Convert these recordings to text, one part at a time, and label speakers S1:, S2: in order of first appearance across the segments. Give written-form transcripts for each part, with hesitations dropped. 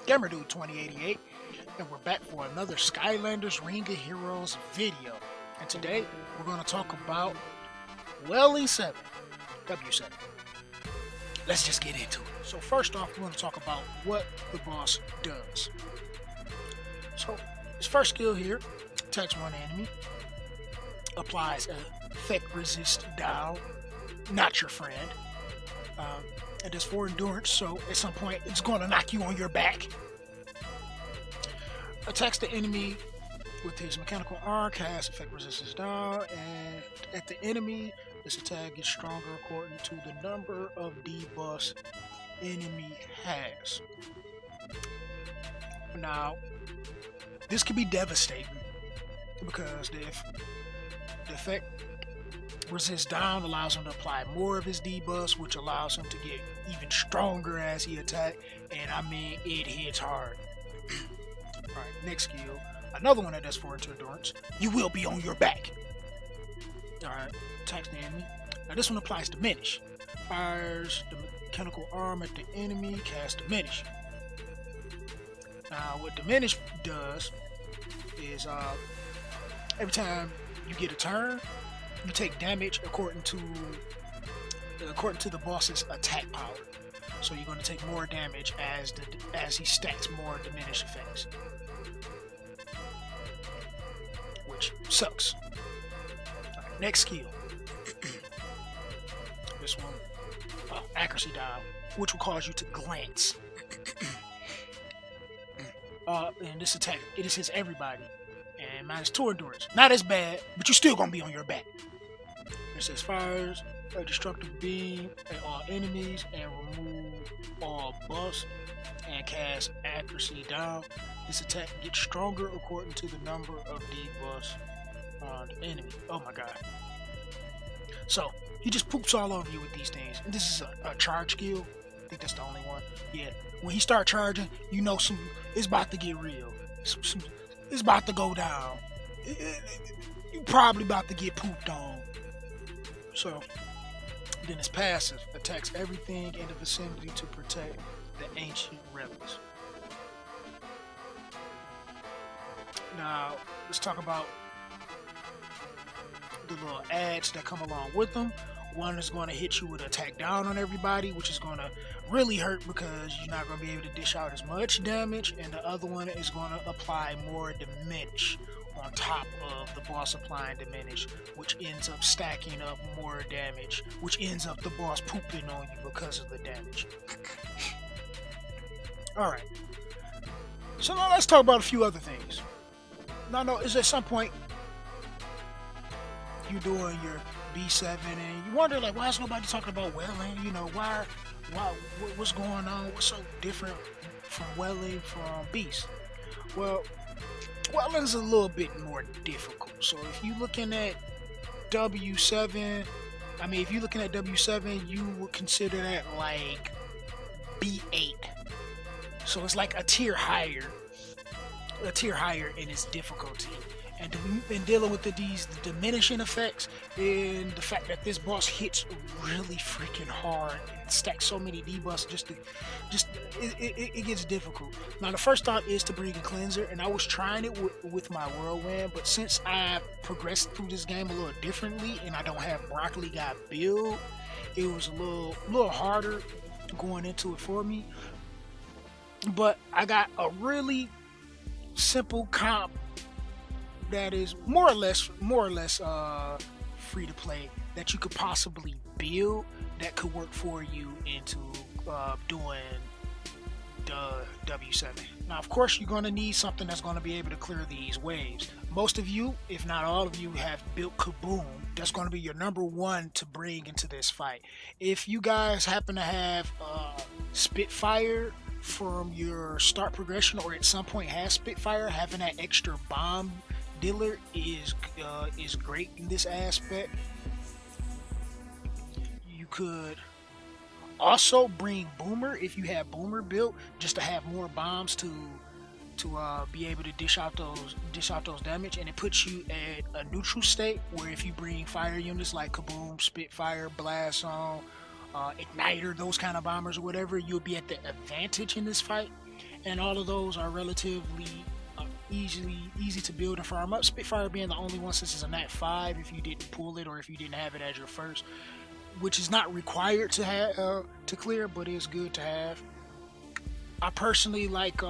S1: GamerDude 2088, and we're back for another Skylanders Ring of Heroes video. And today we're going to talk about Wailing 7, W7. Let's just get into it. So first off, we're going to talk about what the boss does. So his first skill here, attacks one enemy, applies a effect resist down, not your friend. It is for endurance, so at some point it's going to knock you on your back. Attacks the enemy with his mechanical arm, casts effect resistance down, and at the enemy, this attack gets stronger according to the number of debuffs enemy has. Now, this could be devastating because the effect resist down allows him to apply more of his debuffs, which allows him to get even stronger as he attacks, and I mean it hits hard. Alright, next skill, another one that does for endurance. You will be on your back. Alright, attacks the enemy. Now this one applies diminish. Fires the mechanical arm at the enemy, casts diminish. Now what diminish does is every time you get a turn, you take damage according to the boss's attack power. So you're going to take more damage as he stacks more diminished effects, which sucks. Right, next skill. This one, accuracy dial, which will cause you to glance. And this attack, it hits everybody, and -2 endurance. Not as bad, but you're still gonna be on your back. It says fires a destructive beam at all enemies and remove all buffs and cast accuracy down. This attack gets stronger according to the number of debuffs on the enemy. Oh my god. So he just poops all over you with these things. And this is a charge skill. I think that's the only one. Yeah. When he start charging, you know it's about to get real. It's about to go down. You're probably about to get pooped on. So then his passive attacks everything in the vicinity to protect the ancient relics. Now let's talk about the little ads that come along with them. One is going to hit you with attack down on everybody, which is going to really hurt because you're not going to be able to dish out as much damage, and the other one is going to apply more diminish on top of the boss applying diminish, which ends up stacking up more damage, which ends up the boss pooping on you because of the damage. Alright, so now let's talk about a few other things. Now, no, is at some point you doing your B7 and you wonder, like, why is nobody talking about Wailing? You know, what's going on? What's so different from Wailing from Beast? Well, Wailing's a little bit more difficult. So if you're looking at W7, you would consider that like B8. So it's like a tier higher in its difficulty. And dealing with these diminishing effects and the fact that this boss hits really freaking hard and stacks so many debuffs, it gets difficult. Now the first thought is to bring a cleanser, and I was trying it with my whirlwind, but since I progressed through this game a little differently and I don't have Broccoli God build, it was a little harder going into it for me. But I got a really simple comp that is more or less free to play that you could possibly build that could work for you into doing the W7. Now, of course, you're going to need something that's going to be able to clear these waves. Most of you, if not all of you, have built Kaboom. That's going to be your number one to bring into this fight. If you guys happen to have Spitfire from your start progression, or at some point has Spitfire, having that extra bomb dealer is great in this aspect. You could also bring Boomer if you have Boomer built, just to have more bombs to be able to dish out those damage, and it puts you at a neutral state where if you bring fire units like Kaboom, Spitfire, Blast Zone, Igniter, those kind of bombers or whatever, you'll be at the advantage in this fight. and all of those are relatively easy to build and farm up. Spitfire being the only one, since it's a Nat 5 if you didn't pull it or if you didn't have it as your first, which is not required to have to clear, but is good to have. I personally like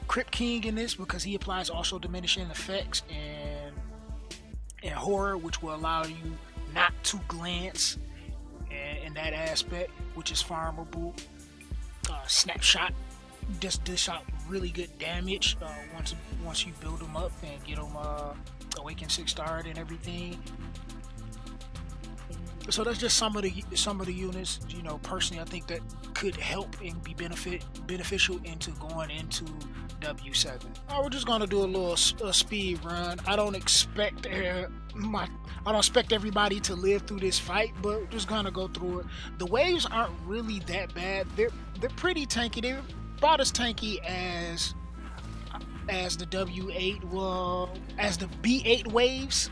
S1: Crypt King in this because he applies also diminishing effects and horror, which will allow you not to glance in that aspect, which is farmable. Snapshot just dish out really good damage once you build them up and get them awakened 6-starred and everything. So that's just some of the units, you know, personally I think that could help and be beneficial into going into W7. We're just gonna do a little speed run. I don't expect everybody to live through this fight, but we're just gonna go through it. The waves aren't really that bad. They're pretty tanky. They're about as tanky as the W8, well, as the B8 waves,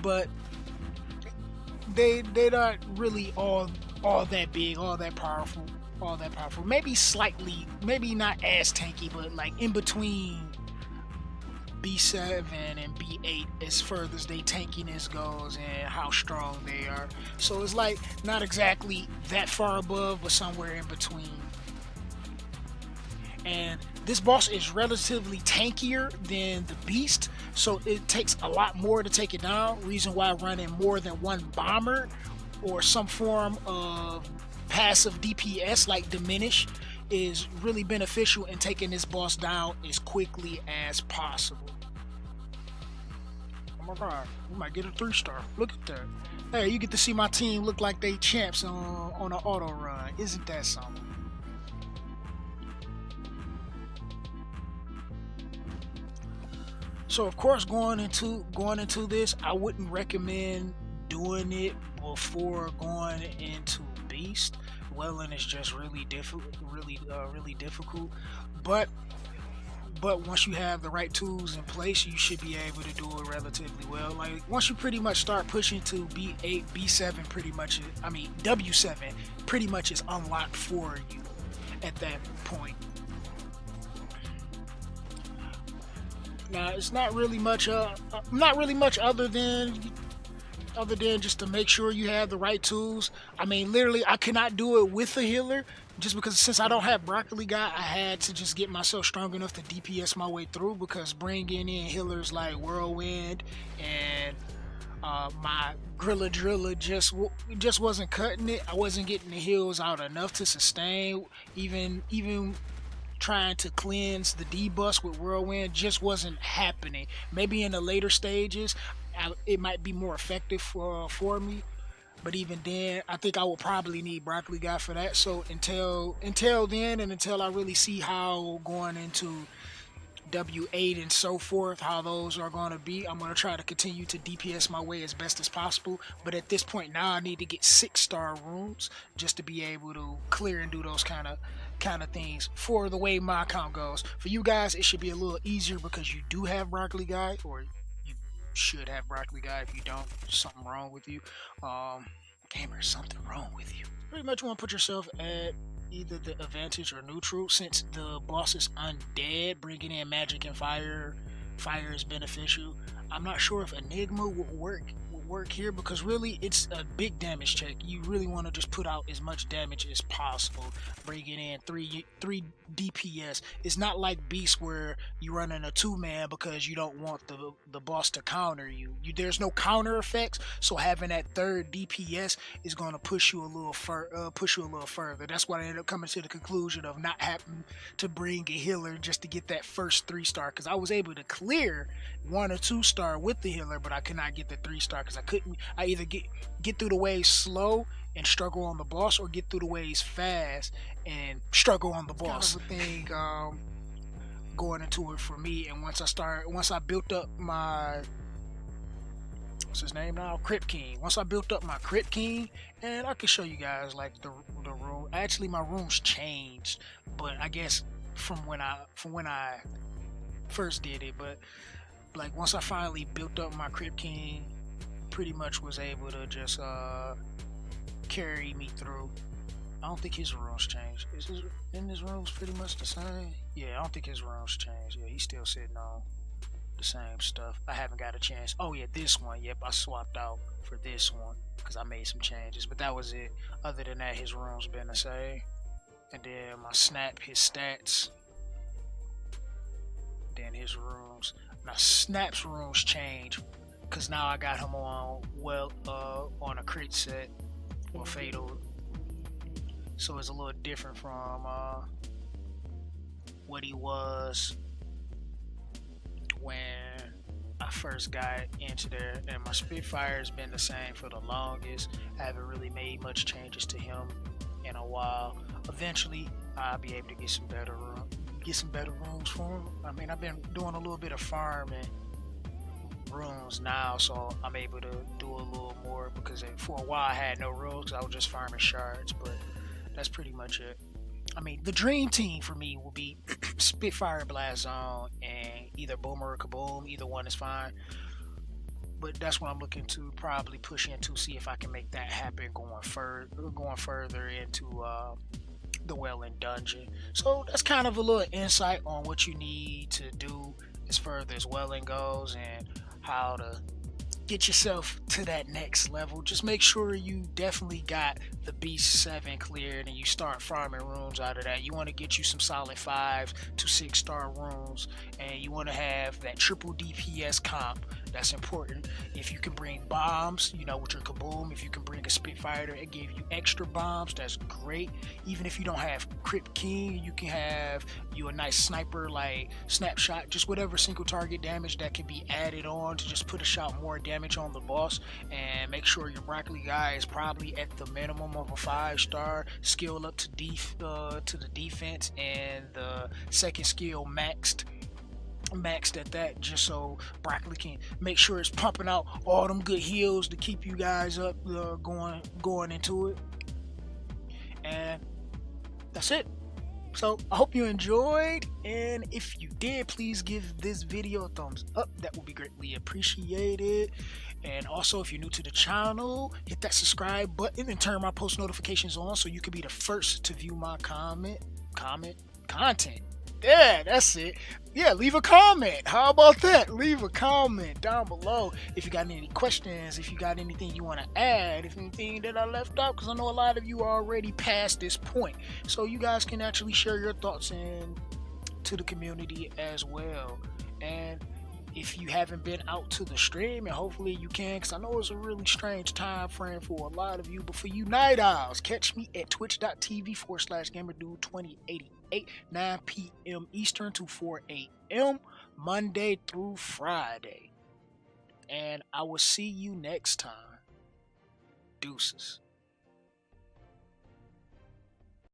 S1: but they're not really all that big, all that powerful. Maybe slightly, maybe not as tanky, but like in between B7 and B8 as far as their tankiness goes and how strong they are. So it's like not exactly that far above, but somewhere in between. And this boss is relatively tankier than the beast, so it takes a lot more to take it down. Reason why running more than one bomber or some form of passive DPS like diminish is really beneficial in taking this boss down as quickly as possible. Oh my god, we might get a 3-star. Look at that. Hey, you get to see my team look like they champs on an auto run. Isn't that something? So of course, going into this, I wouldn't recommend doing it before going into Beast. Wailing is just really difficult, really difficult. But once you have the right tools in place, you should be able to do it relatively well. Like once you pretty much start pushing to B8, B7, pretty much, I mean W7, pretty much is unlocked for you at that point. Now it's not really much other than just to make sure you have the right tools. I mean, literally, I cannot do it with a healer just because since I don't have Broccoli Guy, I had to just get myself strong enough to DPS my way through, because bringing in healers like Whirlwind and my Drilla just wasn't cutting it. I wasn't getting the heals out enough to sustain. Even trying to cleanse the D-bus with Whirlwind just wasn't happening. Maybe in the later stages it might be more effective for me, but even then I think I will probably need Broccoli Guy for that. So until then, and until I really see how going into W8 and so forth, how those are going to be, I'm going to try to continue to DPS my way as best as possible. But at this point now, I need to get 6-star runes just to be able to clear and do those kind of things for the way my account goes. For you guys, it should be a little easier because you do have Broccoli Guy, or you should have Broccoli Guy. If you don't, something wrong with you. Gamer, something wrong with you. Pretty much you want to put yourself at either the advantage or neutral, since the boss is undead. Bringing in magic and fire is beneficial. I'm not sure if Enigma would work here, because really it's a big damage check. You really want to just put out as much damage as possible, bringing in 3 DPS. It's not like Beast where you run in a 2-man because you don't want the boss to counter you. There's no counter effects, so having that 3rd DPS is going to push you a little further. That's why I ended up coming to the conclusion of not having to bring a healer just to get that first 3-star, because I was able to clear 1 or 2-star with the healer, but I could not get the 3-star because I either get through the waves slow and struggle on the boss, or get through the waves fast and struggle on the boss. Kind of a thing going into it for me. And once I built up my, what's his name now, Crypt King. Once I built up my Crypt King, and I can show you guys like the room. Actually, my room's changed, but I guess from when I first did it. But like once I finally built up my Crypt King, pretty much was able to just carry me through. I don't think his runes changed. Isn't his runes pretty much the same? Yeah, I don't think his runes changed. Yeah, he's still sitting on the same stuff. I haven't got a chance. Oh yeah, this one. Yep, I swapped out for this one because I made some changes. But that was it. Other than that, his runes been the same. And then my snap, his stats. Then his runes. Now Snap's runes change because now I got him on on a crit set or fatal. So it's a little different from what he was when I first got into there. And my Spitfire has been the same for the longest. I haven't really made much changes to him in a while. Eventually I'll be able to get some better runes for him. I mean, I've been doing a little bit of farming runes now, so I'm able to do a little more because for a while I had no runes because I was just farming shards. But that's pretty much it. I mean, the dream team for me will be Spitfire, Blast Zone, and either Boomer or Kaboom. Either one is fine. But that's what I'm looking to probably push into, see if I can make that happen going further into the Wailing dungeon. So that's kind of a little insight on what you need to do as far as Wailing goes and how to get yourself to that next level. Just make sure you definitely got the Beast 7 cleared and you start farming runes out of that. You want to get you some solid 5 to 6 star runes, and you want to have that triple DPS comp. That's important. If you can bring bombs, with your Kaboom, if you can bring a Spitfire that give you extra bombs, that's great. Even if you don't have Crypt King, you can have you a nice sniper like Snapshot, just whatever single target damage that can be added on to just put a shot more damage on the boss. And make sure your broccoli guy is probably at the minimum of a 5 star, skill up to the defense, and the second skill maxed at that, just so broccoli can make sure it's pumping out all them good heals to keep you guys up going into it. And that's it. So I hope you enjoyed, and if you did, please give this video a thumbs up. That would be greatly appreciated. And also, if you're new to the channel, hit that subscribe button and turn my post notifications on so you can be the first to view my content. Yeah, that's it. Yeah, leave a comment. How about that? Leave a comment down below if you got any questions, if you got anything you want to add, if anything that I left out, because I know a lot of you are already past this point. So you guys can actually share your thoughts to the community as well. And if you haven't been out to the stream, and hopefully you can, because I know it's a really strange time frame for a lot of you, but for you night owls, catch me at twitch.tv/gamerdude2088, 9 p.m. Eastern to 4 a.m. Monday through Friday. And I will see you next time. Deuces.